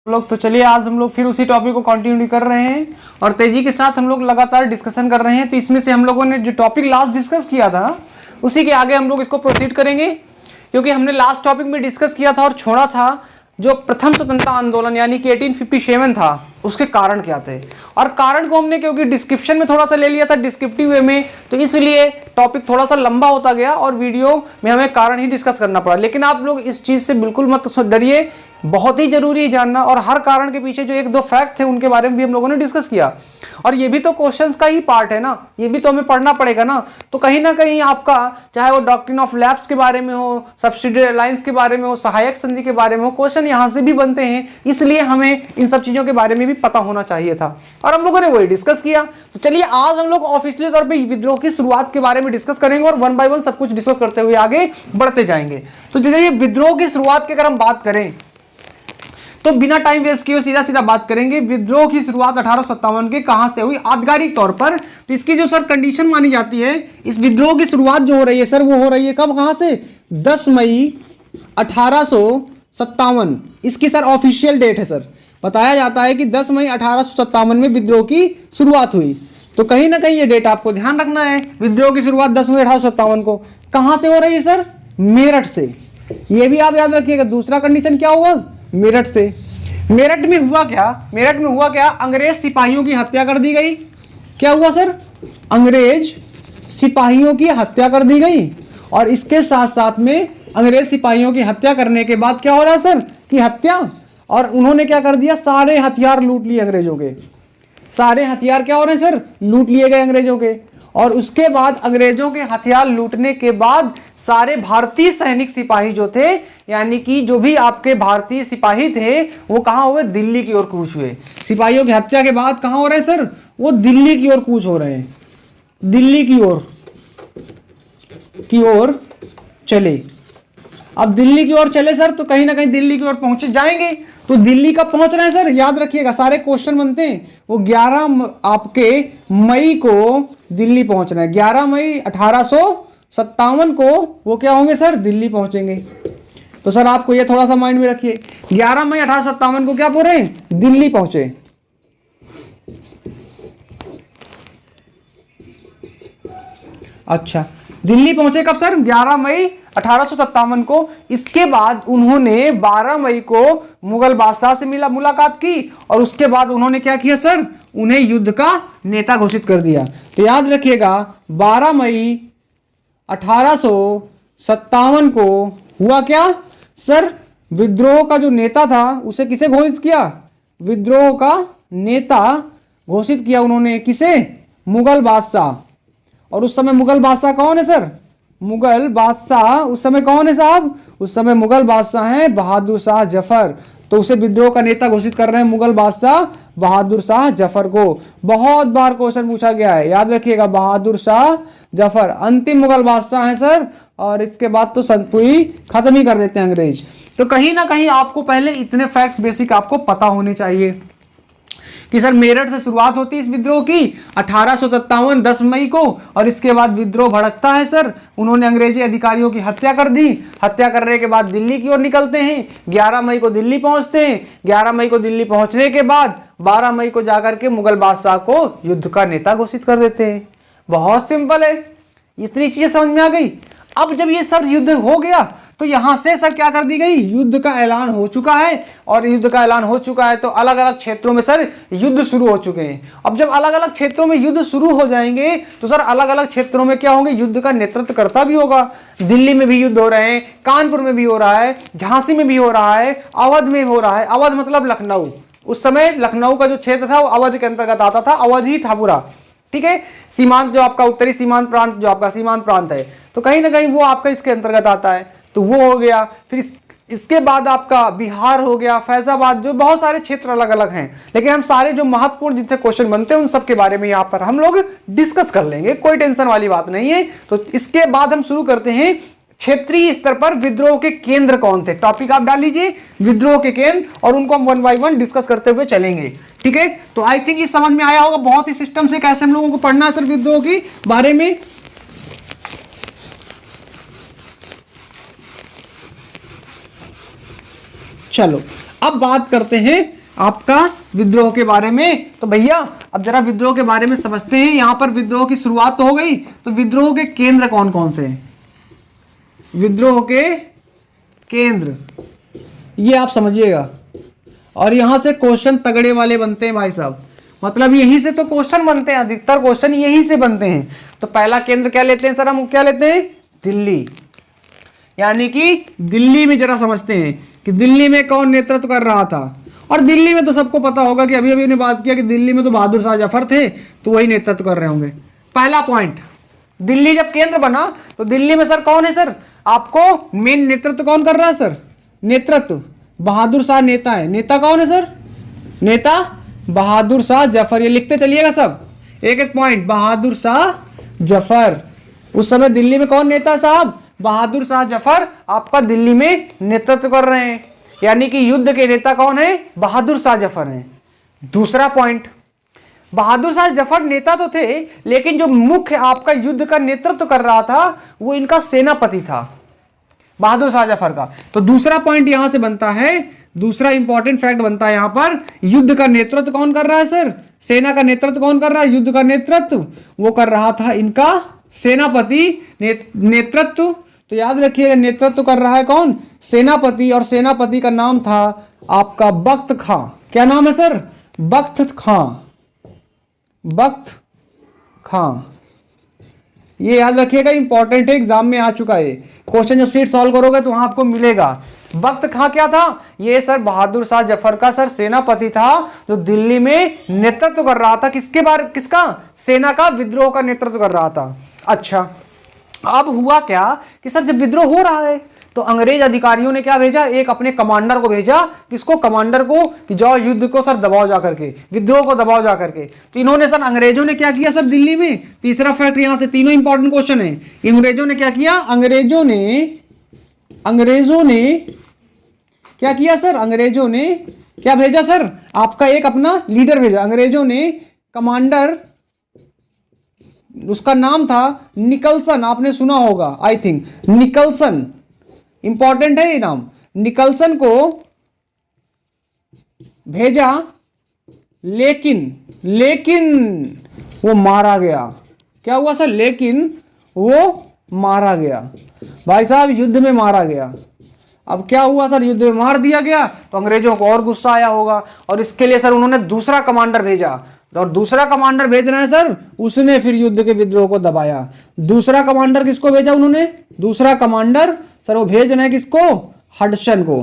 लोग। तो चलिए आज हम लोग फिर उसी टॉपिक को कंटिन्यू कर रहे हैं और तेजी के साथ हम लोग लगातार डिस्कशन कर रहे हैं। तो इसमें से हम लोगों ने जो टॉपिक लास्ट डिस्कस किया था उसी के आगे हम लोग इसको प्रोसीड करेंगे, क्योंकि हमने लास्ट टॉपिक में डिस्कस किया था और छोड़ा था जो प्रथम स्वतंत्रता आंदोलन यानी कि 1857 था, उसके कारण क्या थे। और कारण को हमने क्योंकि डिस्क्रिप्शन में थोड़ा सा ले लिया था डिस्क्रिप्टिव वे में, तो इसलिए टॉपिक थोड़ा सा लंबा होता गया और वीडियो में हमें कारण ही डिस्कस करना पड़ा। लेकिन आप लोग इस चीज़ से बिल्कुल मत डरिए, बहुत ही जरूरी है जानना। और हर कारण के पीछे जो एक दो फैक्ट थे उनके बारे में भी हम लोगों ने डिस्कस किया। और ये भी तो क्वेश्चंस का ही पार्ट है ना, ये भी तो हमें पढ़ना पड़ेगा ना। तो कहीं ना कहीं आपका चाहे वो डॉक्ट्रिन ऑफ लैप्स के बारे में हो, सब्सिडियरी अलायंस के बारे में हो, सहायक संधि के बारे में हो, क्वेश्चन यहाँ से भी बनते हैं। इसलिए हमें इन सब चीज़ों के बारे में भी पता होना चाहिए था और हम लोगों ने वही डिस्कस किया। तो चलिए आज हम लोग ऑफिशियली तौर पे विद्रोह की शुरुआत के बारे में डिस्कस करेंगे और वन बाय वन सब कुछ डिस्कस करते हुए आगे बढ़ते जाएंगे। तो चलिए विद्रोह की शुरुआत की अगर हम बात करें तो बिना टाइम वेस्ट किए सीधा सीधा बात करेंगे। विद्रोह की शुरुआत 1857 के कहां से हुई आधिकारिक तौर पर। तो इसकी जो सर कंडीशन मानी जाती है, इस विद्रोह की शुरुआत जो हो रही है सर वो हो रही है कब, कहां से, 10 मई 1857। इसकी सर ऑफिशियल डेट है सर। बताया जाता है कि 10 मई 1857 में विद्रोह की शुरुआत हुई। तो कहीं ना कहीं ये डेट आपको ध्यान रखना है। विद्रोह की शुरुआत 10 मई 1857 को कहां से हो रही है सर, मेरठ से। ये भी आप याद रखिएगा। दूसरा कंडीशन क्या हुआ, मेरठ से। मेरठ में हुआ क्या, मेरठ में हुआ क्या, अंग्रेज सिपाहियों की हत्या कर दी गई। क्या हुआ सर, अंग्रेज सिपाहियों की हत्या कर दी गई। और इसके साथ साथ में अंग्रेज सिपाहियों की हत्या करने के बाद क्या हो रहा है सर, की हत्या। और उन्होंने क्या कर दिया, सारे हथियार लूट लिए अंग्रेजों के। सारे हथियार क्या हो रहे हैं सर, लूट लिए गए अंग्रेजों के। और उसके बाद अंग्रेजों के हथियार लूटने के बाद सारे भारतीय सैनिक सिपाही जो थे, यानी कि जो भी आपके भारतीय सिपाही थे, वो कहां हुए, दिल्ली की ओर कूच हुए। सिपाहियों की हत्या के बाद कहां हो रहे हैं सर, वो दिल्ली की ओर कूच हो रहे हैं। दिल्ली की ओर चले। अब दिल्ली की ओर चले सर, तो कहीं ना कहीं दिल्ली की ओर पहुंचे जाएंगे। तो दिल्ली कब पहुंच रहे हैं सर, याद रखिएगा सारे क्वेश्चन बनते हैं। वो 11 आपके मई को दिल्ली पहुंच रहे हैं। 11 मई 1857 को वो क्या होंगे सर, दिल्ली पहुंचेंगे। तो सर आपको ये थोड़ा सा माइंड में रखिए, 11 मई 1857 को क्या बोल रहे हैं, दिल्ली पहुंचे। अच्छा, दिल्ली पहुंचे कब सर, 11 मई 1857 को। इसके बाद उन्होंने 12 मई को मुगल बादशाह से मुलाकात की और उसके बाद उन्होंने क्या किया सर, उन्हें युद्ध का नेता घोषित कर दिया। तो याद रखिएगा 12 मई 1857 को हुआ क्या सर, विद्रोह का जो नेता था उसे किसे घोषित किया, विद्रोह का नेता घोषित किया उन्होंने, किसे, मुगल बादशाह। और उस समय मुगल बादशाह कौन है सर, मुगल बादशाह उस समय कौन है साहब, उस समय मुगल बादशाह हैं बहादुर शाह जफर। तो उसे विद्रोह का नेता घोषित कर रहे हैं मुगल बादशाह बहादुर शाह जफर को। बहुत बार क्वेश्चन पूछा गया है, याद रखिएगा बहादुर शाह जफर अंतिम मुगल बादशाह हैं सर। और इसके बाद तो पूरी खत्म ही कर देते हैं अंग्रेज। तो कहीं ना कहीं आपको पहले इतने फैक्ट बेसिक आपको पता होने चाहिए कि सर मेरठ से शुरुआत होती है इस विद्रोह की 1857 10 मई को। और इसके बाद विद्रोह भड़कता है सर, उन्होंने अंग्रेजी अधिकारियों की हत्या कर दी। हत्या करने के बाद दिल्ली की ओर निकलते हैं, 11 मई को दिल्ली पहुंचते हैं। 11 मई को दिल्ली पहुंचने के बाद 12 मई को जाकर के मुगल बादशाह को युद्ध का नेता घोषित कर देते हैं। बहुत सिंपल है, इतनी चीजें समझ में आ गई। अब जब ये सब युद्ध हो गया तो यहां से सर क्या कर दी गई, युद्ध का ऐलान हो चुका है। और युद्ध का ऐलान हो चुका है तो अलग अलग क्षेत्रों में सर युद्ध शुरू हो चुके हैं। अब जब अलग अलग क्षेत्रों में युद्ध शुरू हो जाएंगे तो सर अलग अलग क्षेत्रों में क्या होंगे, युद्ध का नेतृत्व करता भी होगा। दिल्ली में भी युद्ध हो रहे हैं, कानपुर में भी हो रहा है, झांसी में भी हो रहा है, अवध में हो रहा है। अवध मतलब लखनऊ, उस समय लखनऊ का जो क्षेत्र था वो अवध के अंतर्गत आता था, अवध ही था पूरा, ठीक है। सीमांत जो आपका उत्तरी सीमांत प्रांत जो आपका सीमांत प्रांत है, तो कहीं ना कहीं वो आपका इसके अंतर्गत आता है। तो वो हो गया। फिर इसके बाद आपका बिहार हो गया, फैजाबाद, जो बहुत सारे क्षेत्र अलग अलग हैं। लेकिन हम सारे जो महत्वपूर्ण जिनसे क्वेश्चन बनते हैं उन सब के बारे में यहाँ पर हम लोग डिस्कस कर लेंगे, कोई टेंशन वाली बात नहीं है। तो इसके बाद हम शुरू करते हैं क्षेत्रीय स्तर पर विद्रोह के केंद्र कौन थे। टॉपिक आप डाल लीजिए विद्रोह के केंद्र, और उनको हम वन बाय वन डिस्कस करते हुए चलेंगे, ठीक है। तो आई थिंक ये समझ में आया होगा बहुत ही सिस्टम से कैसे हम लोगों को पढ़ना है सर विद्रोह के बारे में। चलो अब बात करते हैं आपका विद्रोह के बारे में। तो भैया अब जरा विद्रोह के बारे में समझते हैं। यहां पर विद्रोह की शुरुआत तो हो गई, तो विद्रोह के केंद्र कौन कौन से हैं? विद्रोह के केंद्र ये आप समझिएगा, और यहां से क्वेश्चन तगड़े वाले बनते हैं भाई साहब, मतलब यहीं से तो क्वेश्चन बनते हैं, अधिकतर क्वेश्चन यहीं से बनते हैं। तो पहला केंद्र क्या लेते हैं सर, हम क्या लेते हैं? दिल्ली। यानी कि दिल्ली में जरा समझते हैं कि दिल्ली में कौन नेतृत्व कर रहा था। और दिल्ली में तो सबको पता होगा कि अभी अभी ने बात किया कि दिल्ली में तो बहादुर शाह जफर थे, तो वही नेतृत्व कर रहे होंगे। पहला पॉइंट, दिल्ली जब केंद्र बना तो दिल्ली में सर कौन है सर, आपको मेन नेतृत्व कौन कर रहा है सर? नेतृत्व बहादुर शाह नेता है। नेता कौन है सर? नेता बहादुर शाह जफर। ये लिखते चलिएगा सब, एक एक पॉइंट। बहादुर शाह जफर। उस समय दिल्ली में कौन नेता साहब? बहादुर शाह जफर आपका दिल्ली में नेतृत्व कर रहे हैं। यानी कि युद्ध के नेता कौन है? बहादुर शाह जफर हैं। दूसरा पॉइंट, बहादुर शाह जफर नेता तो थे, लेकिन जो मुख्य आपका युद्ध का नेतृत्व कर रहा था वो इनका सेनापति था, बहादुर शाह जफर का। तो दूसरा पॉइंट यहां से बनता है, दूसरा इंपॉर्टेंट फैक्ट बनता है यहां पर, युद्ध का नेतृत्व कौन कर रहा है सर? सेना का नेतृत्व कौन कर रहा है? युद्ध का नेतृत्व वो कर रहा था इनका सेनापति। नेतृत्व तो याद रखिएगा, नेतृत्व कर रहा है कौन? सेनापति। और सेनापति का नाम था आपका बख्त खां। क्या नाम है सर? बख्त खां। बख्त खां, ये याद रखिएगा, इंपॉर्टेंट है, एग्जाम में आ चुका है। क्वेश्चन जब सीट सॉल्व करोगे तो वहां आपको मिलेगा। बख्त खां क्या था? ये सर बहादुर शाह जफर का सर सेनापति था, जो दिल्ली में नेतृत्व कर रहा था। किसका? सेना का, विद्रोह का नेतृत्व कर रहा था। अच्छा, अब हुआ क्या कि सर जब विद्रोह हो रहा है तो अंग्रेज अधिकारियों ने क्या भेजा? एक अपने कमांडर को भेजा। किसको? कमांडर को, कि जाओ युद्ध को सर दबाओ जा करके, विद्रोह को दबाओ जा करके। तो इन्होंने सर, अंग्रेजों ने क्या किया सर दिल्ली में? तीसरा फैक्ट यहां से, तीनों इंपॉर्टेंट क्वेश्चन है। अंग्रेजों ने क्या किया? अंग्रेजों ने क्या किया सर? अंग्रेजों ने क्या भेजा सर? आपका एक अपना लीडर भेजा। अंग्रेजों ने कमांडर, उसका नाम था निकलसन, आपने सुना होगा आई थिंक, निकलसन। इंपॉर्टेंट है ये नाम। निकलसन को भेजा, लेकिन वो मारा गया। क्या हुआ सर? लेकिन वो मारा गया। भाई साहब युद्ध में मारा गया। अब क्या हुआ सर? युद्ध में मार दिया गया तो अंग्रेजों को और गुस्सा आया होगा, और इसके लिए सर उन्होंने दूसरा कमांडर भेजा। और दूसरा कमांडर भेज रहे हैं सर, उसने फिर युद्ध के विद्रोह को दबाया। दूसरा कमांडर किसको भेजा उन्होंने? दूसरा कमांडर सर वो भेज रहे हैं किसको? हडसन को।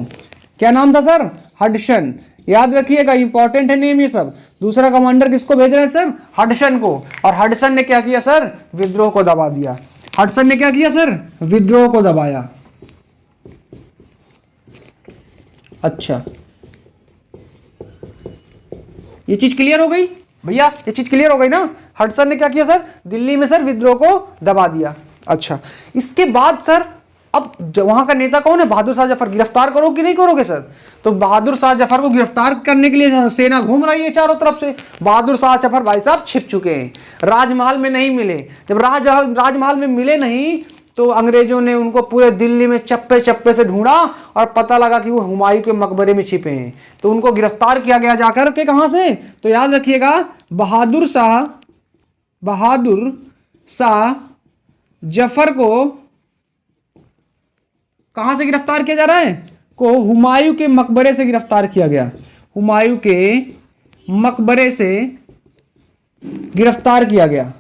क्या नाम था सर? हडसन। याद रखिएगा, इंपॉर्टेंट है नेम ये सब। दूसरा कमांडर किसको भेज रहे हैं सर? हडसन को। और हडसन ने क्या किया सर? विद्रोह को दबा दिया। हडसन ने क्या किया सर? विद्रोह को दबाया। अच्छा, ये चीज क्लियर हो गई भैया? ये चीज क्लियर हो गई ना? हडसन ने क्या किया सर? दिल्ली में सर विद्रोह को दबा दिया। अच्छा, इसके बाद सर अब वहां का नेता कौन है? बहादुर शाह जफर। गिरफ्तार करोगे कि नहीं करोगे सर? तो बहादुर शाह जफर को गिरफ्तार करने के लिए सेना घूम रही है चारों तरफ से। बहादुर शाह जफर भाई साहब छिप चुके हैं, राजमहल में नहीं मिले। जब राजमहल में मिले नहीं तो अंग्रेजों ने उनको पूरे दिल्ली में चप्पे चप्पे से ढूंढा और पता लगा कि वो हुमायूं के मकबरे में छिपे हैं। तो उनको गिरफ्तार किया गया जाकर के। कहां से? तो याद रखिएगा, बहादुर शाह जफर को कहां से गिरफ्तार किया जा रहा है? को हुमायूं के मकबरे से गिरफ्तार किया गया। हुमायूं के मकबरे से गिरफ्तार किया गया।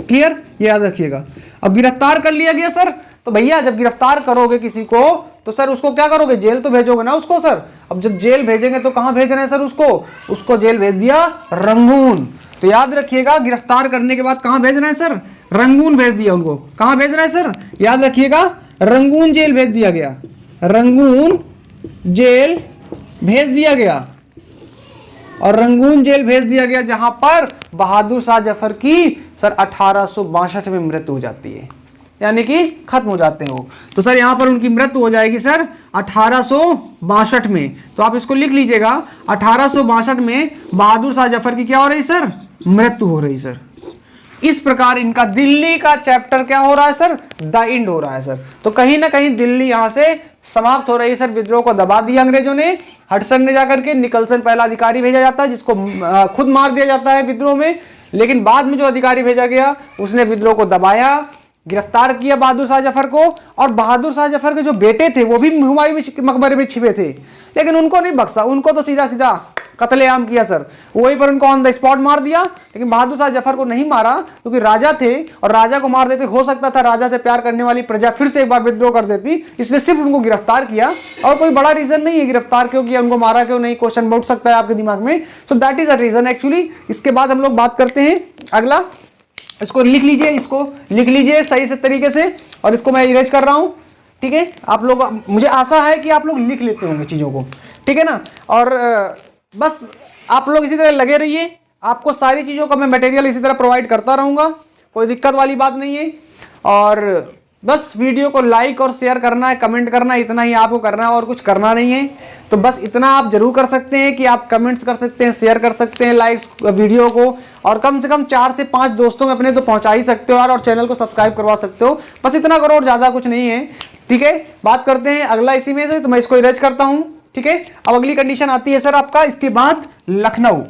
क्लियर? ये याद रखिएगा। अब गिरफ्तार कर लिया गया सर, तो भैया जब गिरफ्तार करोगे किसी को तो सर उसको क्या करोगे? जेल तो भेजोगे ना उसको सर। अब जब जेल भेजेंगे तो कहां भेज रहे हैं सर उसको जेल भेज दिया रंगून। तो याद रखिएगा, गिरफ्तार करने के बाद कहां भेज रहे हैं सर? रंगून भेज दिया उनको। कहां भेज रहे हैं सर? याद रखिएगा, रंगून जेल भेज दिया गया। रंगून जेल भेज दिया गया। और रंगून जेल भेज दिया गया, जहां पर बहादुर शाह जफर की सर 1862 में मृत्यु हो जाती है, यानी कि खत्म हो जाते हैं वो। तो सर यहां पर उनकी मृत्यु हो जाएगी सर 1862 में। तो आप इसको लिख लीजिएगा, 1862 में बहादुर शाह जफर की क्या हो रही सर? मृत्यु हो रही सर। इस प्रकार इनका दिल्ली का चैप्टर क्या हो रहा है सर, द एंड हो रहा है सर। तो कहीं ना कहीं दिल्ली यहां से समाप्त हो रही है सर। विद्रोह को दबा दिया अंग्रेजों ने, हडसन ने जाकर के, निकलसन पहला अधिकारी भेजा जाता है जिसको खुद मार दिया जाता है विद्रोह में, लेकिन बाद में जो अधिकारी भेजा गया उसने विद्रोह को दबाया, गिरफ्तार किया बहादुर शाह जफर को। और बहादुर शाह जफर के जो बेटे थे वो भी हुमायूं के मकबरे में छिपे थे, लेकिन उनको नहीं बख्शा, उनको तो सीधा सीधा कत्लेआम किया सर, वहीं पर उनको ऑन द स्पॉट मार दिया। लेकिन बहादुर शाह जफर को नहीं मारा क्योंकि राजा थे, और राजा को मार देते हो सकता था राजा से प्यार करने वाली प्रजा फिर से एक बार विद्रोह कर देती, इसलिए सिर्फ उनको गिरफ्तार किया। और कोई बड़ा रीजन नहीं है गिरफ्तार क्यों किया, उनको मारा क्यों नहीं, क्वेश्चन उठ सकता है आपके दिमाग में। So that is a reason actually. इसके बाद हम लोग बात करते हैं अगला, इसको लिख लीजिए, इसको लिख लीजिए सही से तरीके से, और इसको मैं इरेज कर रहा हूं, ठीक है। आप लोग, मुझे आशा है कि आप लोग लिख लेते होंगे चीजों को, ठीक है ना। और बस आप लोग इसी तरह लगे रहिए, आपको सारी चीज़ों का मैं मटेरियल इसी तरह प्रोवाइड करता रहूँगा, कोई दिक्कत वाली बात नहीं है। और बस वीडियो को लाइक और शेयर करना है, कमेंट करना है, इतना ही आपको करना है और कुछ करना नहीं है। तो बस इतना आप जरूर कर सकते हैं कि आप कमेंट्स कर सकते हैं, शेयर कर सकते हैं लाइक्स वीडियो को, और कम से कम 4 से 5 दोस्तों में अपने तो पहुँचा ही सकते हो यार, और चैनल को सब्सक्राइब करवा सकते हो। बस इतना करो और ज़्यादा कुछ नहीं है, ठीक है। बात करते हैं अगला इसी में से, तो मैं इसको इरेज करता हूँ, ठीक है। अब अगली कंडीशन आती है सर आपका इसके बाद लखनऊ,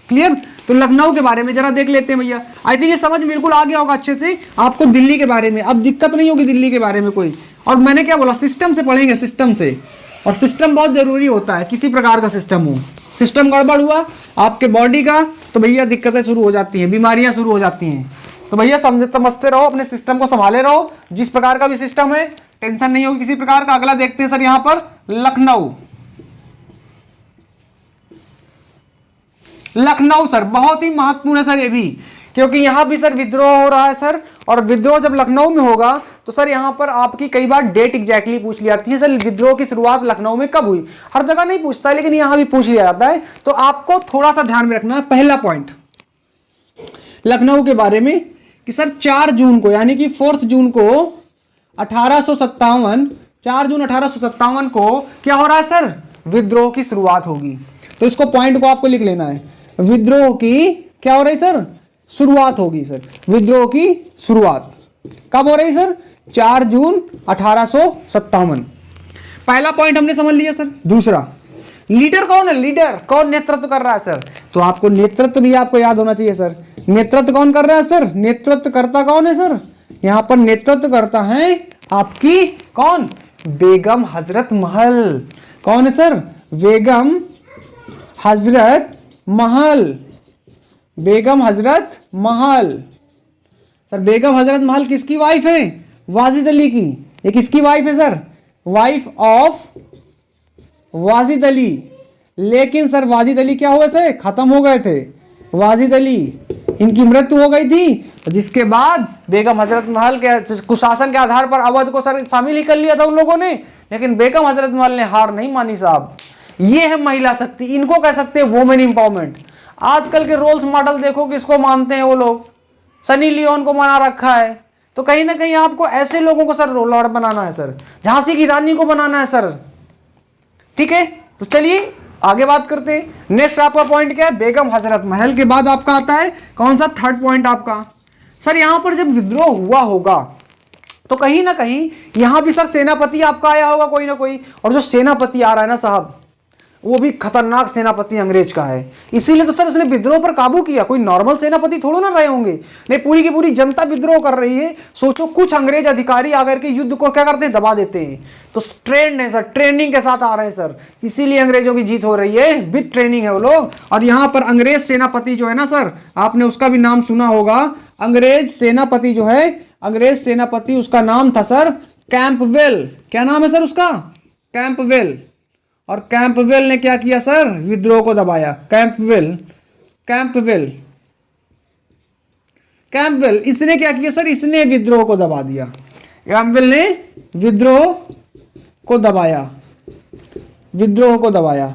क्लियर। तो लखनऊ के बारे में जरा देख लेते हैं भैया। आई थिंक ये समझ बिल्कुल आ गया होगा अच्छे से आपको दिल्ली के बारे में, अब दिक्कत नहीं होगी दिल्ली के बारे में कोई। और मैंने क्या बोला, सिस्टम से पढ़ेंगे, सिस्टम से, और सिस्टम बहुत जरूरी होता है, किसी प्रकार का सिस्टम हो। सिस्टम गड़बड़ हुआ आपके बॉडी का तो भैया दिक्कतें शुरू हो जाती हैं, बीमारियां शुरू हो जाती हैं। तो भैया समझते रहो, अपने सिस्टम को संभाले रहो, जिस प्रकार का भी सिस्टम है टेंशन नहीं होगी किसी प्रकार का। अगला देखते हैं सर यहां पर लखनऊ। लखनऊ सर बहुत ही महत्वपूर्ण है सर ये भी, क्योंकि यहां भी सर विद्रोह हो रहा है सर, और विद्रोह जब लखनऊ में होगा तो सर यहां पर आपकी कई बार डेट एग्जैक्टली पूछ ली जाती है। सर विद्रोह की शुरुआत लखनऊ में कब हुई, हर जगह नहीं पूछता है लेकिन यहां भी पूछ लिया जाता है। तो आपको थोड़ा सा ध्यान में रखना है पहला पॉइंट लखनऊ के बारे में कि सर 4 जून को, यानी कि 4 जून को 1857, 4 जून 1857 को क्या हो रहा है सर, विद्रोह की शुरुआत होगी। तो इसको पॉइंट को आपको लिख लेना है, विद्रोह की क्या हो रही सर, शुरुआत होगी सर। विद्रोह की शुरुआत कब हो रही सर, 4 जून 1857। पहला पॉइंट हमने समझ लिया सर। दूसरा, लीडर कौन है, लीडर कौन नेतृत्व कर रहा है सर, तो आपको नेतृत्व भी आपको याद होना चाहिए सर। नेतृत्व कौन कर रहा है सर, नेतृत्व करता कौन है सर, यहां पर नेतृत्व करता है आपकी कौन, बेगम हजरत महल। कौन है सर, बेगम हजरत महल, बेगम हजरत महल। सर बेगम हजरत महल किसकी वाइफ है, वाजिद अली की। ये किसकी वाइफ है sir, wife of Wajid Ali. लेकिन सर वाजिद अली क्या हुए थे, खत्म हो गए थे। वाजिद अली इनकी मृत्यु हो गई थी, जिसके बाद बेगम हजरत महल के कुशासन के आधार पर अवध को सर शामिल ही कर लिया था उन लोगों ने। लेकिन बेगम हजरत महल ने हार नहीं मानी साहब। ये है महिला शक्ति, इनको कह सकते हैं वुमेन एम्पावरमेंट। आजकल के रोल्स मॉडल देखो किसको मानते हैं वो लोग, सनी लियोन को मना रखा है। तो कहीं ना कहीं आपको ऐसे लोगों को सर रोल मॉडल बनाना है सर, झांसी की रानी को बनाना है सर, ठीक है। तो चलिए आगे बात करते हैं। नेक्स्ट आपका पॉइंट क्या है, बेगम हजरत महल के बाद आपका आता है कौन सा, थर्ड पॉइंट आपका सर, यहां पर जब विद्रोह हुआ होगा तो कहीं ना कहीं यहां भी सर सेनापति आपका आया होगा कोई ना कोई, और जो सेनापति आ रहा है ना साहब, वो भी खतरनाक सेनापति अंग्रेज का है। इसीलिए तो सर उसने विद्रोह पर काबू किया, कोई नॉर्मल सेनापति थोड़ा ना रहे होंगे, नहीं पूरी की पूरी जनता विद्रोह कर रही है। सोचो कुछ अंग्रेज अधिकारी आकर के युद्ध को क्या करते हैं, दबा देते हैं। तो ट्रेंड है सर, ट्रेनिंग के साथ आ रहे हैं सर, इसीलिए अंग्रेजों की जीत हो रही है, विद ट्रेनिंग है वो लोग। और यहाँ पर अंग्रेज सेनापति जो है ना सर, आपने उसका भी नाम सुना होगा, अंग्रेज सेनापति जो है, अंग्रेज सेनापति उसका नाम था सर कैंपबेल। क्या नाम है सर उसका, कैंपबेल। और कैंपबेल ने क्या किया सर, विद्रोह को दबाया। कैंपबेल इसने क्या किया सर, इसने विद्रोह को दबा दिया। कैंपबेल ने विद्रोह को दबाया, विद्रोह को दबाया।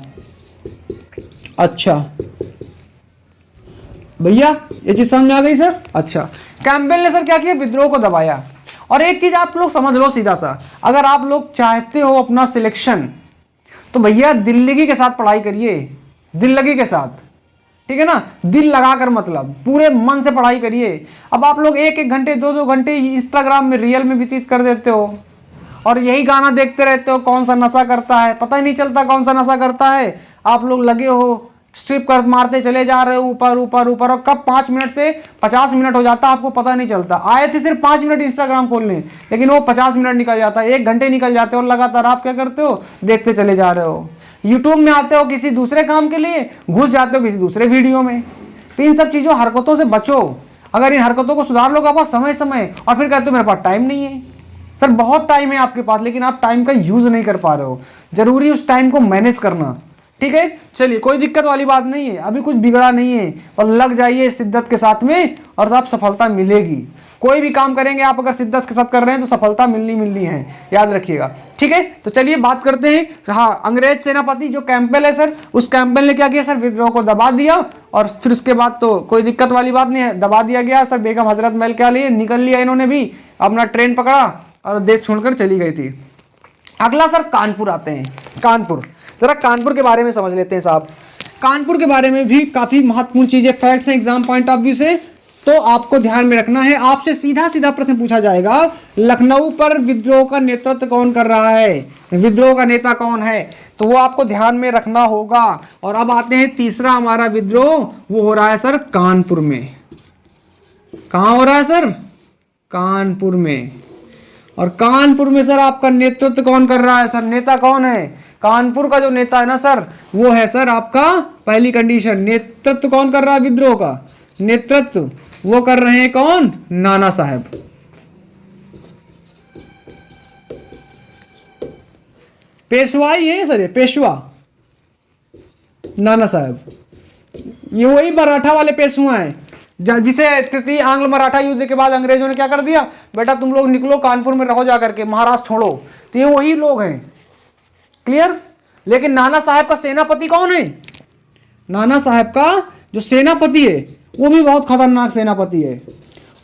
अच्छा भैया ये चीज समझ में आ गई सर। अच्छा कैंपबेल ने सर क्या किया, विद्रोह को दबाया। और एक चीज आप लोग समझ लो सीधा सा, अगर आप लोग चाहते हो अपना सिलेक्शन तो भैया दिल्लगी के साथ पढ़ाई करिए, दिल्लगी के साथ। ठीक है ना, दिल लगाकर, मतलब पूरे मन से पढ़ाई करिए। अब आप लोग 1-1 घंटे 2-2 घंटे इंस्टाग्राम में रील में व्यतीत कर देते हो और यही गाना देखते रहते हो। कौन सा नशा करता है पता ही नहीं चलता, कौन सा नशा करता है। आप लोग लगे हो स्ट्रिप कर मारते चले जा रहे हो ऊपर ऊपर ऊपर, और कब 5 मिनट से 50 मिनट हो जाता आपको पता नहीं चलता। आए थे सिर्फ 5 मिनट इंस्टाग्राम खोलने, लेकिन वो 50 मिनट निकल जाता है, 1 घंटे निकल जाते हो और लगातार आप क्या करते हो, देखते चले जा रहे हो। यूट्यूब में आते हो किसी दूसरे काम के लिए, घुस जाते हो किसी दूसरे वीडियो में। तो इन सब चीज़ों हरकतों से बचो। अगर इन हरकतों को सुधार लोगे आप समय समय, और फिर कहते हो मेरे पास टाइम नहीं है। सर बहुत टाइम है आपके पास, लेकिन आप टाइम का यूज नहीं कर पा रहे हो। जरूरी उस टाइम को मैनेज करना, ठीक है। चलिए कोई दिक्कत वाली बात नहीं है, अभी कुछ बिगड़ा नहीं है, और लग जाइए शिद्दत के साथ में और आप सफलता मिलेगी। कोई भी काम करेंगे आप अगर शिद्दत के साथ कर रहे हैं तो सफलता मिलनी है, याद रखिएगा, ठीक है। तो चलिए बात करते हैं। हाँ, अंग्रेज सेनापति जो कैंपबेल है सर, उस कैंपबेल ने क्या किया सर, विद्रोह को दबा दिया, और फिर उसके बाद तो कोई दिक्कत वाली बात नहीं है, दबा दिया गया सर। बेगम हजरत महल क्या लिए, निकल लिया इन्होंने भी, अपना ट्रेन पकड़ा और देश छोड़कर चली गई थी। अगला सर कानपुर आते हैं। कानपुर, जरा कानपुर के बारे में समझ लेते हैं साहब। कानपुर के बारे में भी काफी महत्वपूर्ण चीजें, फैक्ट्स हैं एग्जाम पॉइंट ऑफ व्यू से, तो आपको ध्यान में रखना है। आपसे सीधा सीधा प्रश्न पूछा जाएगा, लखनऊ पर विद्रोह का नेतृत्व कौन कर रहा है, विद्रोह का नेता कौन है, तो वो आपको ध्यान में रखना होगा। और अब आते हैं तीसरा हमारा विद्रोह, वो हो रहा है सर कानपुर में। कहाँ हो रहा है सर, कानपुर में। और कानपुर में सर आपका नेतृत्व कौन कर रहा है सर, नेता कौन है, कानपुर का जो नेता है ना सर, वो है सर आपका, पहली कंडीशन, नेतृत्व कौन कर रहा है विद्रोह का, नेतृत्व वो कर रहे हैं कौन, नाना साहब। पेशवाई है सर, ये पेशवा नाना साहब, ये वही मराठा वाले पेशवा हैं जिसे तृतीय आंग्ल मराठा युद्ध के बाद अंग्रेजों ने क्या कर दिया, बेटा तुम लोग निकलो कानपुर में रहो जाकर के, महाराष्ट्र छोड़ो। तो ये वही लोग हैं, क्लियर। लेकिन नाना साहब का सेनापति कौन है, नाना साहब का जो सेनापति है वो भी बहुत खतरनाक सेनापति है,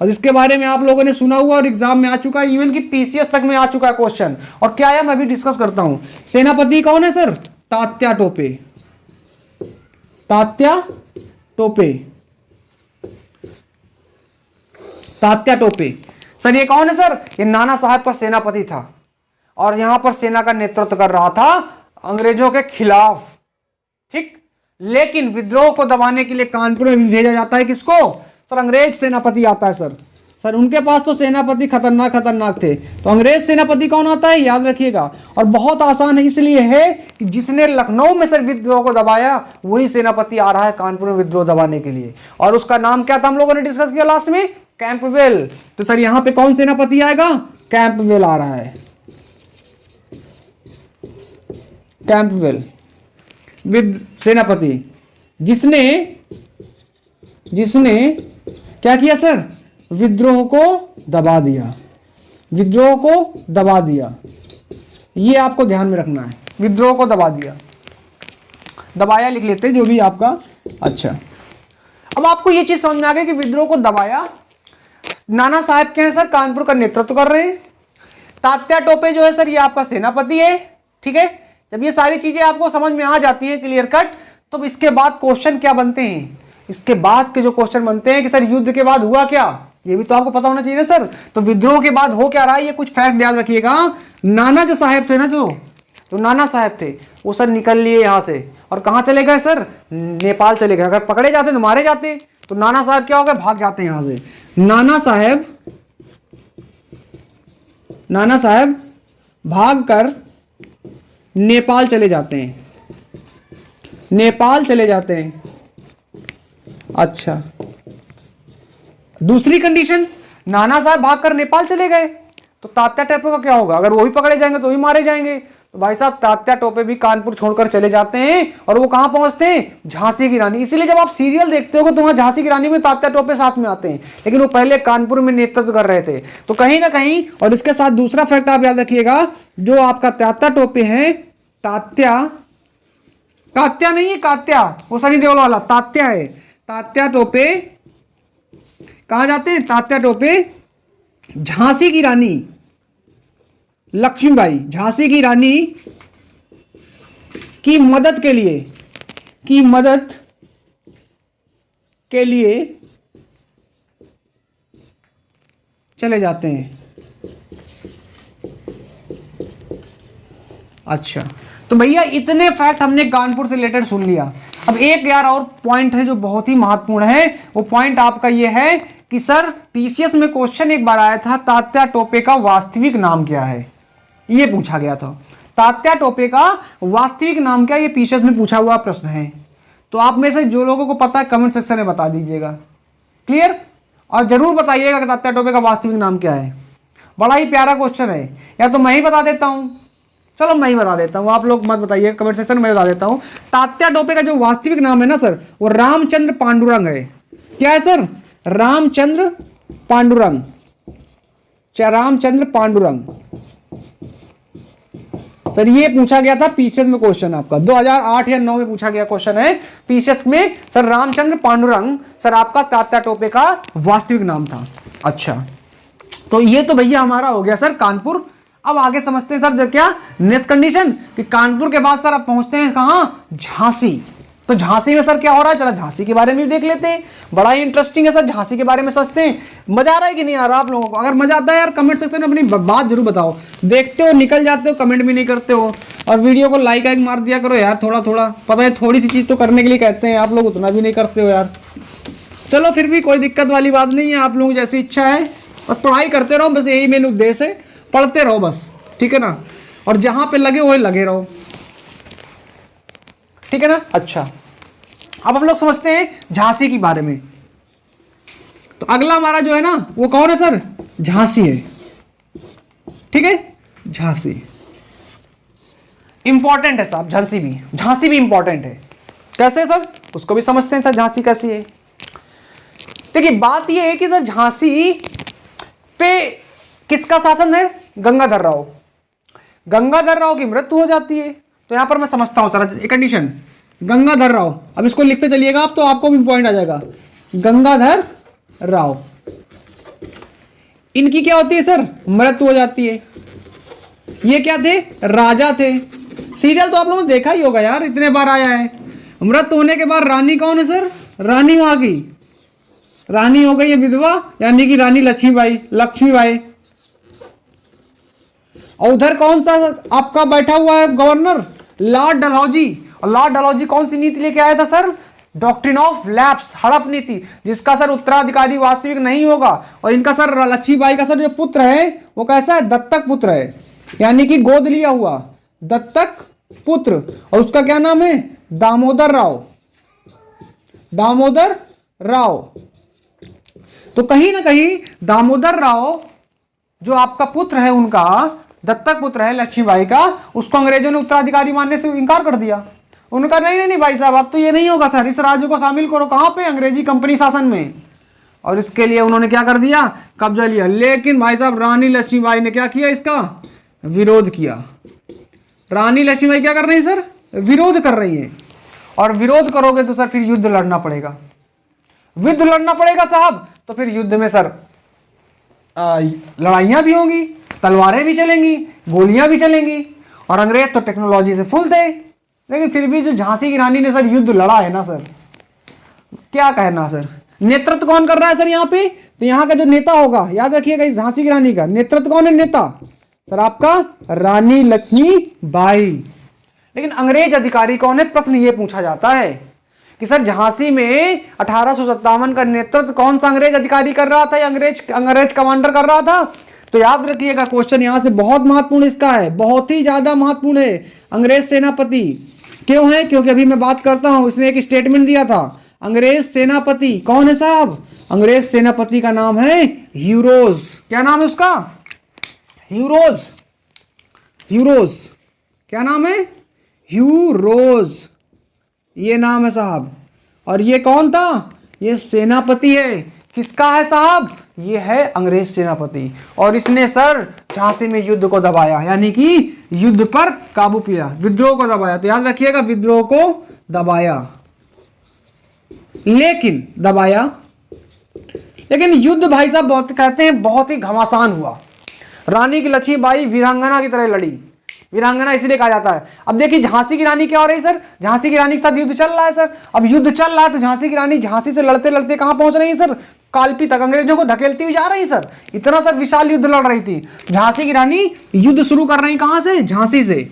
और इसके बारे में आप लोगों ने सुना हुआ और एग्जाम में आ चुका है, इवन की पीसीएस तक में आ चुका है क्वेश्चन। और क्या है मैं भी डिस्कस करता हूं। सेनापति कौन है सर, तात्या टोपे, तात्या टोपे, तात्या टोपे। सर ये कौन है सर, ये नाना साहब का सेनापति था, और यहां पर सेना का नेतृत्व कर रहा था अंग्रेजों के खिलाफ, ठीक। लेकिन विद्रोह को दबाने के लिए कानपुर में भेजा जाता है किसको सर, अंग्रेज सेनापति आता है सर। सर उनके पास तो सेनापति खतरनाक खतरनाक थे, तो अंग्रेज सेनापति कौन आता है, याद रखिएगा। और बहुत आसान है, इसलिए है कि जिसने लखनऊ में सर विद्रोह को दबाया वही सेनापति आ रहा है कानपुर में विद्रोह दबाने के लिए, और उसका नाम क्या था हम लोगों ने डिस्कस किया लास्ट में, कैंपबेल। तो सर यहां पे कौन सेनापति आएगा, कैंपबेल आ रहा है, कैंपबेल विद सेनापति, जिसने क्या किया सर, विद्रोह को दबा दिया, विद्रोह को दबा दिया। ये आपको ध्यान में रखना है, विद्रोह को दबा दिया, दबाया लिख लेते जो भी आपका। अच्छा, अब आपको ये चीज समझ में आ गई कि विद्रोह को दबाया नाना साहब के हैं सर, कानपुर का नेतृत्व कर रहे हैं। तात्या टोपे जो है सर ये आपका सेनापति है, ठीक है। जब ये सारी चीजें आपको समझ में आ जाती हैं क्लियर कट, तो इसके बाद क्वेश्चन क्या बनते हैं, इसके बाद के जो क्वेश्चन बनते हैं कि सर युद्ध के बाद हुआ क्या, ये भी तो आपको पता होना चाहिए ना सर। तो विद्रोह के बाद हो क्या रहा है, ये कुछ फैक्ट याद रखिएगा। नाना जो साहब थे ना, जो नाना साहब थे वो सर निकल लिए यहाँ से, और कहाँ चले गए सर, नेपाल चले गए। अगर पकड़े जाते तो मारे जाते, तो नाना साहब क्या हो गए, भाग जाते हैं यहाँ से। नाना साहब भाग कर नेपाल चले जाते हैं, नेपाल चले जाते हैं। अच्छा, दूसरी कंडीशन, नाना साहब भागकर नेपाल चले गए तो तात्या टोपे का क्या होगा, अगर वो भी पकड़े जाएंगे तो भी मारे जाएंगे। तो भाई साहब तात्या टोपे भी कानपुर छोड़कर चले जाते हैं, और वो कहां पहुंचते हैं, झांसी की रानी। इसीलिए जब आप सीरियल देखते हो तो वहां झांसी की रानी में तात्या टोपे साथ में आते हैं, लेकिन वो पहले कानपुर में नेतृत्व कर रहे थे। तो कहीं ना कहीं, और इसके साथ दूसरा फैक्ट आप याद रखिएगा, जो आपका तात्या टोपे है, कात्या नहीं है, कात्या वो सनी देओल वाला तात्या है। तात्या टोपे कहां जाते हैं, तात्या टोपे झांसी की रानी लक्ष्मीबाई, झांसी की रानी की मदद के लिए, के लिए चले जाते हैं। अच्छा, तो भैया इतने फैक्ट हमने कानपुर से रिलेटेड सुन लिया। अब एक यार और पॉइंट है जो बहुत ही महत्वपूर्ण है, वो पॉइंट आपका ये है कि सर पीसीएस में क्वेश्चन एक बार आया था, तात्या टोपे का वास्तविक नाम क्या है, ये पूछा गया था। तात्या टोपे का वास्तविक नाम क्या, ये पीसीएस में पूछा हुआ प्रश्न है। तो आप में से जो लोगों को पता है कमेंट सेक्शन में बता दीजिएगा। क्लियर? और जरूर बताइएगा कि तात्या टोपे का वास्तविक नाम क्या है। बड़ा ही प्यारा क्वेश्चन है, या तो मैं ही बता देता हूं, चलो मैं ही बता देता हूं, आप लोग मत बताइए कमेंट सेक्शन में, बता देता हूं। तात्या टोपे का जो वास्तविक नाम है ना सर, वो रामचंद्र पांडुरंग है। क्या है सर? रामचंद्र पांडुरंग, रामचंद्र पांडुरंग। सर ये पूछा गया था पीसीएस में क्वेश्चन, आपका 2008 या 9 में पूछा गया क्वेश्चन है पीसीएस में। सर रामचंद्र पांडुरंग सर आपका तात्या टोपे का वास्तविक नाम था। अच्छा, तो ये तो भैया हमारा हो गया सर कानपुर। अब आगे समझते हैं सर जब क्या नेक्स्ट कंडीशन कि कानपुर के बाद सर आप पहुंचते हैं कहाँ? झांसी। तो झांसी में सर क्या हो रहा है, चला झांसी के बारे में भी देख लेते हैं। बड़ा ही इंटरेस्टिंग है सर, झांसी के बारे में सोचते हैं। मजा आ रहा है कि नहीं आ रहा आप लोगों को? अगर मजा आता है यार कमेंट सेक्शन में अपनी बात जरूर बताओ। देखते हो निकल जाते हो, कमेंट भी नहीं करते हो, और वीडियो को लाइक मार दिया करो यार थोड़ा थोड़ा। पता है थोड़ी सी चीज़ तो करने के लिए कहते हैं, आप लोग उतना भी नहीं करते हो यार। चलो फिर भी कोई दिक्कत वाली बात नहीं है, आप लोगों की जैसी इच्छा है, बस पढ़ाई करते रहो, बस यही मेन उद्देश्य है, पढ़ते रहो बस, ठीक है ना। और जहाँ पे लगे वही लगे रहो, ठीक है ना। अच्छा, अब हम लोग समझते हैं झांसी के बारे में। तो अगला हमारा जो है ना वो कौन है सर? झांसी है, ठीक है। झांसी इंपॉर्टेंट है साहब, झांसी भी इंपॉर्टेंट है। कैसे सर? उसको भी समझते हैं सर झांसी कैसी है। देखिए बात ये है कि सर झांसी पे किसका शासन है? गंगाधर राव। गंगाधर राव की मृत्यु हो जाती है। तो यहां पर मैं समझता हूं सर एक कंडीशन, गंगाधर राव, अब इसको लिखते चलिएगा आप तो आपको भी पॉइंट आ जाएगा। गंगाधर राव, इनकी क्या होती है सर? मृत्यु हो जाती है। ये क्या थे? राजा थे। सीरियल तो आप लोगों ने देखा ही होगा यार, इतने बार आया है। मृत्यु होने के बाद रानी कौन है सर? रानी वहां की रानी हो गई है विधवा, यानी कि रानी लक्ष्मीबाई। और उधर कौन सा आपका बैठा हुआ है गवर्नर? लॉर्ड डलहौजी। और लॉर्ड डलहौजी कौन सी नीति लेके आया था सर? डॉक्ट्रिन ऑफ लैप्स, हड़प नीति, जिसका सर उत्तराधिकारी वास्तविक नहीं होगा। और इनका सर लक्ष्मीबाई का सर जो पुत्र है वो कैसा है? दत्तक पुत्र है, यानी कि गोद लिया हुआ दत्तक पुत्र। और उसका क्या नाम है? दामोदर राव। तो कहीं ना कहीं दामोदर राव जो आपका पुत्र है, उनका दत्तक पुत्र है लक्ष्मीबाई का, उसको अंग्रेजों ने उत्तराधिकारी मानने से इनकार कर दिया। उनका नहीं भाई साहब, अब तो ये नहीं होगा सर, इस राज्य को शामिल करो कहां पे? अंग्रेजी कंपनी शासन में। और इसके लिए उन्होंने क्या कर दिया? कब्जा लिया। लेकिन भाई साहब रानी लक्ष्मीबाई ने क्या किया? इसका विरोध किया। रानी लक्ष्मीबाई क्या कर रही है सर? विरोध कर रही है। और विरोध करोगे तो सर फिर युद्ध लड़ना पड़ेगा, साहब। तो फिर युद्ध में सर लड़ाइयां भी होंगी, तलवारें भी चलेंगी, गोलियां भी चलेंगी। और अंग्रेज तो टेक्नोलॉजी से फुल थे, लेकिन फिर भी जो झांसी की रानी ने सर युद्ध लड़ा है ना सर, क्या कहना सर। नेतृत्व कौन कर रहा है सर यहाँ पे? तो यहाँ का जो नेता होगा, याद रखिएगा, इस झांसी की रानी का नेतृत्व कौन है? नेता सर आपका रानी लक्ष्मीबाई। लेकिन अंग्रेज अधिकारी कौन है? प्रश्न ये पूछा जाता है कि सर झांसी में 1857 का नेतृत्व कौन सा अंग्रेज अधिकारी कर रहा था या अंग्रेज कमांडर कर रहा था? तो याद रखिएगा क्वेश्चन यहां से बहुत महत्वपूर्ण इसका है, बहुत ही ज्यादा महत्वपूर्ण है। अंग्रेज सेनापति क्यों है? क्योंकि अभी मैं बात करता हूं, इसने एक स्टेटमेंट दिया था। अंग्रेज सेनापति कौन है साहब? अंग्रेज सेनापति का नाम है ह्यूरोज। क्या नाम है उसका? ह्यूरोज। क्या नाम है? ह्यूरोज, ये नाम है साहब। और ये कौन था? ये सेनापति है। किसका है साहब? ये है अंग्रेज सेनापति। और इसने सर झांसी में युद्ध को दबाया, यानी कि युद्ध पर काबू किया, विद्रोह को दबाया। तो याद रखिएगा, विद्रोह को दबाया। लेकिन युद्ध भाई साहब बहुत कहते हैं बहुत ही घमासान हुआ। रानी की लक्ष्मीबाई वीरांगना की तरह लड़ी, वीरांगना इसलिए कहा जाता है। अब देखिए झांसी की रानी क्या हो रही है सर, झांसी की रानी के साथ युद्ध चल रहा है सर। अब युद्ध चल रहा है तो झांसी की रानी झांसी से लड़ते लड़ते कहां पहुंच रही है सर, कालपी तक, अंग्रेजों को धकेलती हुई जा रही सर। इतना सर विशाल युद्ध लड़ रही थी झांसी की रानी। युद्ध शुरू कर रही कहां से, झांसी से।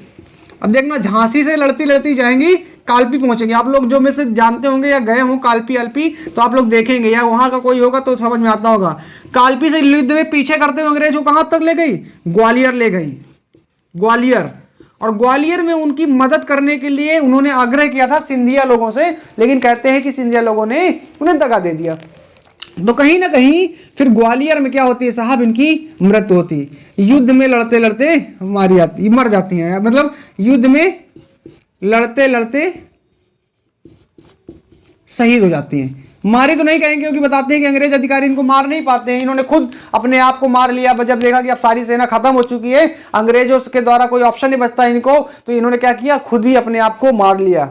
अब देखना झांसी से लड़ती लड़ती जाएंगी, कालपी पहुंचेंगे। आप लोग जो में से जानते होंगे या गए हों कालपी अल्पी, तो आप लोग देखेंगे या वहां का कोई होगा तो समझ में आता होगा। कालपी से युद्ध में पीछे करते हुए अंग्रेजों कहां तक ले गई, ग्वालियर ले गई, ग्वालियर। और ग्वालियर में उनकी मदद करने के लिए उन्होंने आग्रह किया था सिंधिया लोगों से, लेकिन कहते हैं कि सिंधिया लोगों ने उन्हें दगा दे दिया। तो कहीं ना कहीं फिर ग्वालियर में क्या होती है साहब, इनकी मृत्यु होती। युद्ध में लड़ते लड़ते मर जाती हैं, मतलब युद्ध में लड़ते लड़ते शहीद हो जाती हैं। मारी तो नहीं कहेंगे क्योंकि बताते हैं कि अंग्रेज अधिकारी इनको मार नहीं पाते हैं, इन्होंने खुद अपने आप को मार लिया। जब देखा कि अब सारी सेना खत्म हो चुकी है, अंग्रेजों के द्वारा कोई ऑप्शन नहीं बचता इनको, तो इन्होंने क्या किया, खुद ही अपने आप को मार लिया।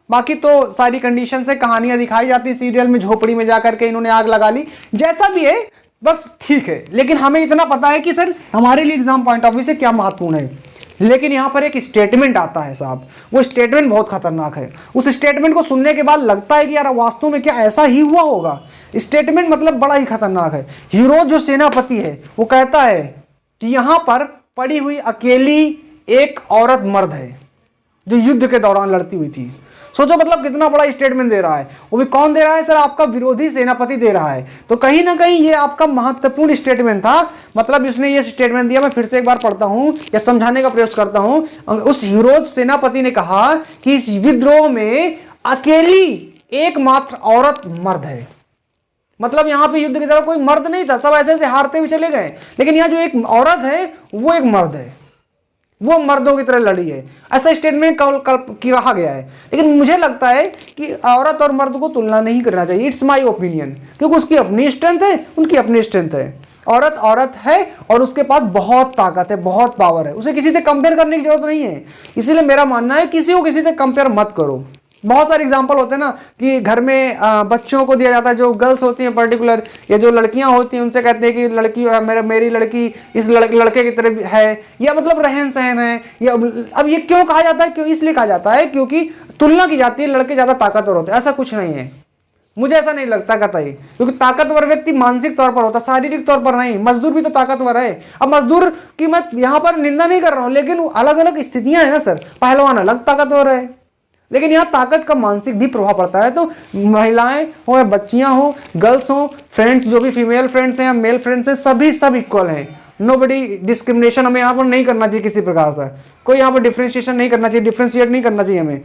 बाकी तो सारी कंडीशन से कहानियां दिखाई जाती सीरियल में, झोपड़ी में जाकर के इन्होंने आग लगा ली, जैसा भी है बस ठीक है। लेकिन हमें इतना पता है कि सर हमारे लिए एग्जाम पॉइंट ऑफ व्यू से क्या महत्वपूर्ण है। लेकिन यहां पर एक स्टेटमेंट आता है साहब, वो स्टेटमेंट बहुत खतरनाक है। उस स्टेटमेंट को सुनने के बाद लगता है कि यार वास्तव में क्या ऐसा ही हुआ होगा। स्टेटमेंट मतलब बड़ा ही खतरनाक है। हीरो जो सेनापति है वो कहता है कि यहां पर पड़ी हुई अकेली एक औरत मर्द है जो युद्ध के दौरान लड़ती हुई थी। सोचो मतलब कितना बड़ा स्टेटमेंट दे रहा है, वो भी कौन दे रहा है सर, आपका विरोधी सेनापति दे रहा है। तो कहीं ना कहीं ये आपका महत्वपूर्ण स्टेटमेंट था। मतलब उसने ये स्टेटमेंट दिया, मैं फिर से एक बार पढ़ता हूं या समझाने का प्रयास करता हूं। उस हीरोज सेनापति ने कहा कि इस विद्रोह में अकेली एकमात्र औरत मर्द है। मतलब यहां पे युद्ध की तरह कोई मर्द नहीं था, सब ऐसे ऐसे हारते हुए चले गए, लेकिन यहाँ जो एक औरत है वो एक मर्द है, वो मर्दों की तरह लड़ी है, ऐसा स्टेटमेंट कहा गया है। लेकिन मुझे लगता है कि औरत और मर्द को तुलना नहीं करना चाहिए, इट्स माय ओपिनियन, क्योंकि उसकी अपनी स्ट्रेंथ है, उनकी अपनी स्ट्रेंथ है। औरत औरत है और उसके पास बहुत ताकत है, बहुत पावर है, उसे किसी से कंपेयर करने की जरूरत नहीं है। इसीलिए मेरा मानना है किसी को किसी से कंपेयर मत करो। बहुत सारे एग्जाम्पल होते हैं ना कि घर में बच्चों को दिया जाता है, जो गर्ल्स होती हैं पर्टिकुलर, या जो लड़कियां होती हैं उनसे कहते हैं कि लड़की मेरी लड़की इस लड़के की तरह है, या मतलब रहन सहन है। या अब ये क्यों कहा जाता है, क्यों इसलिए कहा जाता है क्योंकि तुलना की जाती है, लड़के ज़्यादा ताकतवर होते हैं। ऐसा कुछ नहीं है, मुझे ऐसा नहीं लगता कतई, क्योंकि ताकतवर व्यक्ति मानसिक तौर पर होता है, शारीरिक तौर पर नहीं। मजदूर भी तो ताकतवर है। अब मजदूर की मैं यहाँ पर निंदा नहीं कर रहा हूँ, लेकिन अलग अलग स्थितियां हैं ना सर। पहलवान अलग ताकतवर है, लेकिन यहाँ ताकत का मानसिक भी प्रभाव पड़ता है। तो महिलाएं हो या बच्चियां हो, गर्ल्स हो, फ्रेंड्स जो भी फीमेल फ्रेंड्स हैं या मेल फ्रेंड्स हैं, सभी सब इक्वल हैं। नोबडी डिस्क्रिमिनेशन हमें यहाँ पर नहीं करना चाहिए, किसी प्रकार से कोई यहाँ पर डिफ्रेंशिएशन नहीं करना चाहिए, डिफ्रेंशिएट नहीं करना चाहिए हमें।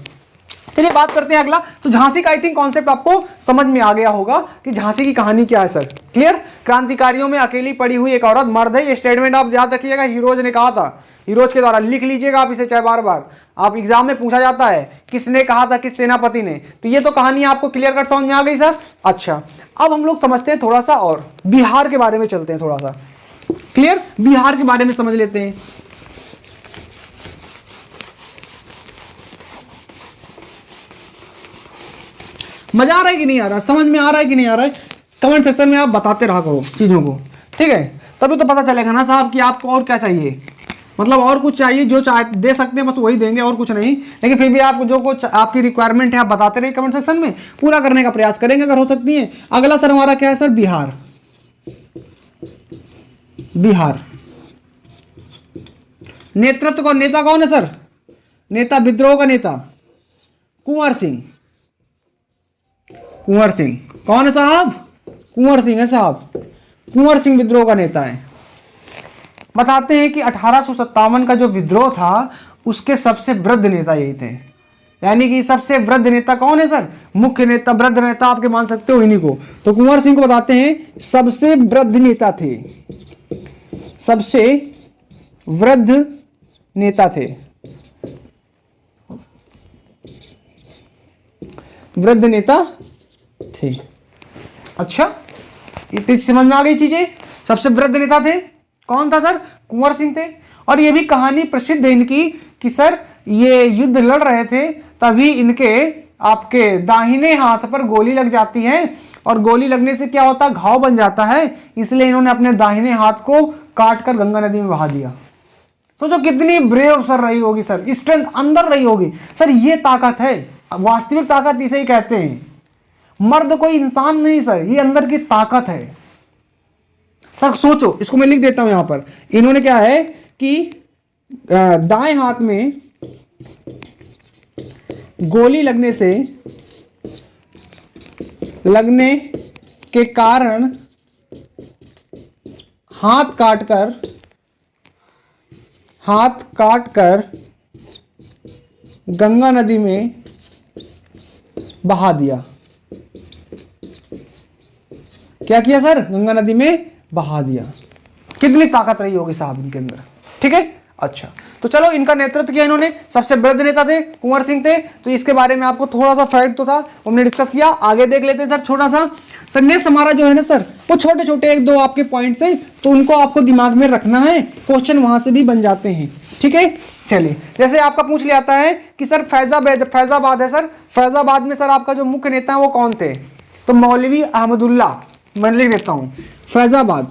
चलिए बात करते हैं अगला। तो झांसी का आई थिंक कॉन्सेप्ट आपको समझ में आ गया होगा कि झांसी की कहानी क्या है सर, क्लियर। क्रांतिकारियों में अकेली पड़ी हुई एक औरत मर्द है, ये स्टेटमेंट आप याद रखिएगा, हीरोज ने कहा था, हीरोज के द्वारा। लिख लीजिएगा आप इसे, चाहे बार बार आप एग्जाम में पूछा जाता है किसने कहा था, किस सेनापति ने। तो ये तो कहानी आपको क्लियर कट समझ में आ गई सर। अच्छा, अब हम लोग समझते हैं थोड़ा सा और बिहार के बारे में, चलते हैं थोड़ा सा, क्लियर, बिहार के बारे में समझ लेते हैं। मजा आ रहा है कि नहीं आ रहा, समझ में आ रहा है कि नहीं आ रहा है, कमेंट सेक्शन में आप बताते रहा करो चीजों को, ठीक है। तभी तो पता चलेगा ना साहब कि आपको और क्या चाहिए, मतलब और कुछ चाहिए, जो दे सकते हैं बस वही देंगे और कुछ नहीं। लेकिन फिर भी आप जो कुछ आपकी रिक्वायरमेंट है आप बताते रहे कमेंट सेक्शन में, पूरा करने का प्रयास करेंगे अगर हो सकती है। अगला सर हमारा क्या है सर, बिहार। बिहार नेतृत्व का नेता कौन है सर, नेता विद्रोह का नेता कुंवर सिंह। कुंवर सिंह कौन है साहब, कुंवर सिंह है साहब, कुंवर सिंह विद्रोह का नेता है। बताते हैं कि 1857 का जो विद्रोह था उसके सबसे वृद्ध नेता यही थे। यानी कि सबसे वृद्ध नेता कौन है सर, मुख्य नेता, वृद्ध नेता आपके मान सकते हो इन्हीं को। तो कुंवर सिंह को बताते हैं सबसे वृद्ध नेता थे, सबसे वृद्ध नेता थे, वृद्ध नेता थे। अच्छा, इतनी समझ में आ गई चीजें। सबसे वृद्ध नेता थे, कौन था सर, कुंवर सिंह थे। और ये भी कहानी प्रसिद्ध है इनकी कि सर ये युद्ध लड़ रहे थे, तभी इनके आपके दाहिने हाथ पर गोली लग जाती है, और गोली लगने से क्या होता है, घाव बन जाता है। इसलिए इन्होंने अपने दाहिने हाथ को काट कर गंगा नदी में बहा दिया। सोचो कितनी ब्रेव सर रही होगी सर, स्ट्रेंथ अंदर रही होगी सर। ये ताकत है, वास्तविक ताकत इसे ही कहते हैं। मर्द कोई इंसान नहीं सर, ये अंदर की ताकत है सर। सोचो, इसको मैं लिख देता हूं यहां पर। इन्होंने क्या है कि दाएं हाथ में गोली लगने के कारण हाथ काटकर गंगा नदी में बहा दिया। क्या किया सर? गंगा नदी में बहा दिया। कितनी ताकत रही होगी साहब इनके अंदर, ठीक है। अच्छा, तो चलो, इनका नेतृत्व किया इन्होंने, सबसे वृद्ध नेता थे, कुंवर सिंह थे। तो इसके बारे में आपको थोड़ा सा फैक्ट तो था, हमने डिस्कस किया। आगे देख लेते हैं सर छोटा सा। सर नेक्स्ट हमारा जो है ना सर, वो छोटे छोटे एक दो आपके पॉइंट्स हैं, तो उनको आपको दिमाग में रखना है, क्वेश्चन वहां से भी बन जाते हैं, ठीक है। चलिए, जैसे आपका पूछ लिया जाता है कि सर फैजाबाद है सर, फैजाबाद में सर आपका जो मुख्य नेता है वो कौन थे? तो मौलवी अहमदुल्ला। मैं लिख देता हूं फैजाबाद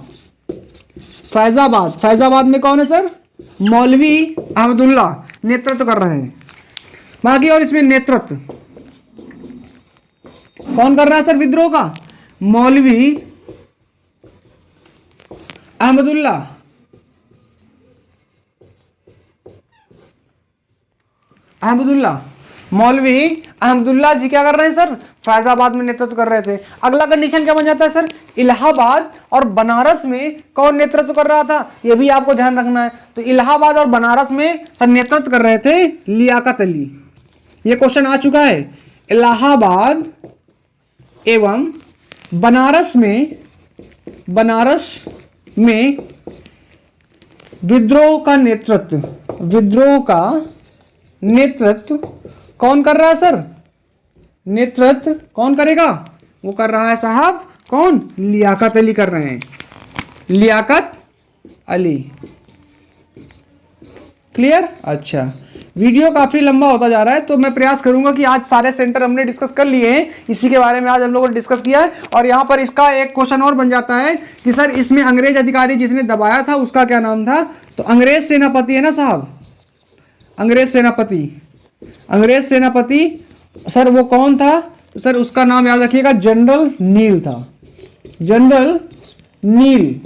में कौन है सर? मौलवी अहमदुल्ला नेतृत्व कर रहे हैं। बाकी और इसमें नेतृत्व कौन कर रहा है सर विद्रोह का? मौलवी अहमदुल्ला। मौलवी अहमदुल्ला जी क्या कर रहे हैं सर? फैजाबाद में नेतृत्व कर रहे थे। अगला कंडीशन क्या बन जाता है सर? इलाहाबाद और बनारस में कौन नेतृत्व कर रहा था? यह भी आपको ध्यान रखना है। तो इलाहाबाद और बनारस में सर नेतृत्व कर रहे थे लियाकत अली। यह क्वेश्चन आ चुका है। इलाहाबाद एवं बनारस में विद्रोह का नेतृत्व कौन कर रहा है सर? नेतृत्व कौन करेगा? वो कर रहा है साहब कौन? लियाकत अली कर रहे हैं, लियाकत अली। क्लियर? अच्छा, वीडियो काफी लंबा होता जा रहा है, तो मैं प्रयास करूंगा कि आज सारे सेंटर हमने डिस्कस कर लिए हैं, इसी के बारे में आज हम लोगों ने डिस्कस किया है। और यहां पर इसका एक क्वेश्चन और बन जाता है कि सर इसमें अंग्रेज अधिकारी जिसने दबाया था उसका क्या नाम था? तो अंग्रेज सेनापति है ना साहब, अंग्रेज सेनापति सर वो कौन था? तो सर उसका नाम याद रखिएगा, जनरल नील था, जनरल नील।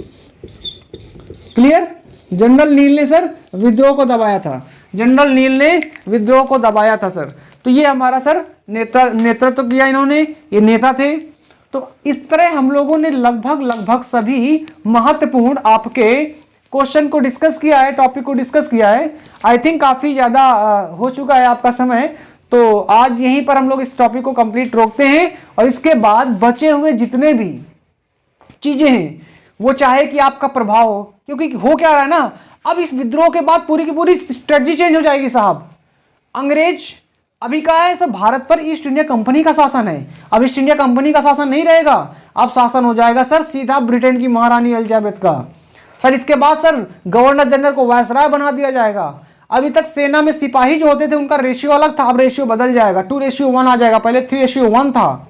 क्लियर? जनरल नील ने सर विद्रोह को दबाया था, जनरल नील ने विद्रोह को दबाया था सर। तो ये हमारा सर नेतृत्व किया इन्होंने, ये नेता थे। तो इस तरह हम लोगों ने लगभग सभी महत्वपूर्ण आपके क्वेश्चन को डिस्कस किया है, टॉपिक को डिस्कस किया है। आई थिंक काफी ज्यादा हो चुका है आपका समय, तो आज यहीं पर हम लोग इस टॉपिक को कंप्लीट रोकते हैं। और इसके बाद बचे हुए जितने भी चीजें हैं वो चाहे कि आपका प्रभाव हो, क्योंकि हो क्या रहा है ना, अब इस विद्रोह के बाद पूरी की पूरी स्ट्रेटजी चेंज हो जाएगी साहब। अंग्रेज अभी क्या है सर, भारत पर ईस्ट इंडिया कंपनी का शासन है। अब ईस्ट इंडिया कंपनी का शासन नहीं रहेगा, अब शासन हो जाएगा सर सीधा ब्रिटेन की महारानी एलिजाबेथ का। सर इसके बाद सर गवर्नर जनरल को वायसराय बना दिया जाएगा। अभी तक सेना में सिपाही जो होते थे उनका रेशियो अलग था, अब रेशियो बदल जाएगा, 2:1 आ जाएगा, पहले 3:1 था।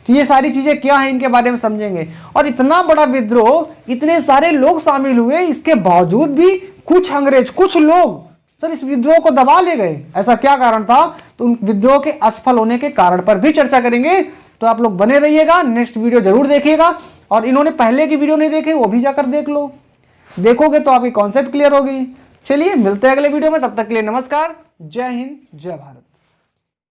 तो ये सारी चीजें क्या है इनके बारे में समझेंगे। और इतना बड़ा विद्रोह, इतने सारे लोग शामिल हुए, इसके बावजूद भी कुछ लोग सर इस विद्रोह को दबा ले गए। ऐसा क्या कारण था? तो उन विद्रोह के असफल होने के कारण पर भी चर्चा करेंगे। तो आप लोग बने रहिएगा, नेक्स्ट वीडियो जरूर देखिएगा। और इन्होंने पहले की वीडियो नहीं देखे वो भी जाकर देख लो, देखोगे तो आपकी कॉन्सेप्ट क्लियर होगी। चलिए मिलते हैं अगले वीडियो में, तब तक के लिए नमस्कार, जय हिंद, जय भारत।